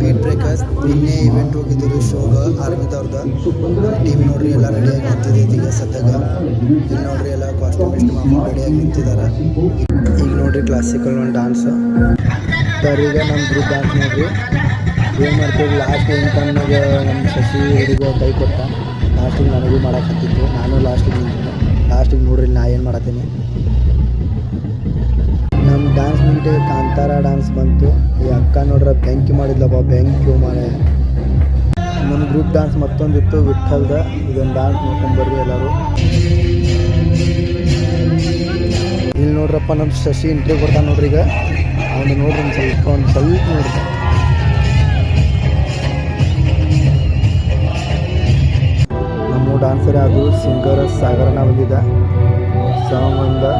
Beet breakers ನಿನ್ನೆ event ಹೋಗಿದ್ರು ಶೋಗ ಆರ್ಮಿದವ್ರದ್ದು team ನೋಡ್ರಿ ಎಲ್ಲ ರೆಡಿಯಾಗಿ ನಿಂತಿದ್ದೈತಿ ಈಗ ಸದ್ಯಾಗ. ಇಲ್ಲಿ ನೋಡ್ರಿ ಎಲ್ಲ ಕಾಸ್ಟ್ಯೂಮ್ ಇಷ್ಟು ಮಾಡ್ಕೊಂಡು ರೆಡಿಯಾಗಿ ನಿಂತಿದ್ದಾರೆ. ಈಗ ನೋಡ್ರಿ ಕ್ಲಾಸಿಕಲ್ ಒಂದು ಡ್ಯಾನ್ಸ್ ಸರ್. ಈಗ ನಮ್ಮ ಗ್ರೂಪ್ ಡ್ಯಾನ್ಸ್ ನೋಡ್ರಿ ಏನು ಮಾಡ್ತೀವಿ. ಲಾಸ್ಟ್ ಏನು ಟೈಮ್ನಾಗ ನಮ್ಮ ಶಶಿ ಹುಡುಗ ಕೈ ಕೊಟ್ಟ ಲಾಸ್ಟಿಗೆ ನನಗೂ ಮಾಡಕ್ಕೆ ಹತ್ತಿತ್ತು. ನಾನು ಲಾಸ್ಟಿಗೆ ನಿಂತೀನಿ. ಲಾಸ್ಟಿಗೆ ನೋಡ್ರಿ ನಾ ಏನು ಮಾಡತ್ತೀನಿ. ನಮ್ಮ ಡ್ಯಾನ್ಸ್ ಮುಗಿಟೆ ಕಾಂತಾರ ಡ್ಯಾನ್ಸ್ ಬಂತು. ಈ ಅಕ್ಕ ನೋಡ್ರೆ ಬೆಂಕಿ ಮಾಡಿದ್ಲಪ್ಪ, ಬೆಂಕಿ ಮಾಡೆ. ನಮ್ಮ ಗ್ರೂಪ್ ಡ್ಯಾನ್ಸ್ ಮತ್ತೊಂದಿತ್ತು ವಿಠಲ್ದ. ಇದೊಂದು ಡ್ಯಾನ್ಸ್ ನೋಡ್ಕೊಂಬರ್ರಿ ಎಲ್ಲರೂ. ಇಲ್ಲಿ ನೋಡ್ರಪ್ಪ ನಮ್ಮ ಶಶಿ ಇಂಟ್ರಿ ಕೊಡ್ತಾನೆ ನೋಡ್ರಿ. ಈಗ ಅವನು ನೋಡ್ರಿ ಒಂದು ಸ್ವಲ್ಪ ನೋಡ್ರಿ. ನಮ್ಮ ಡ್ಯಾನ್ಸರ್ ಅದು ಸಿಂಗರ್ ಸಾಗರನ ಬಂದಿದ್ದ ಸಾಂಗ್ ಒಂದು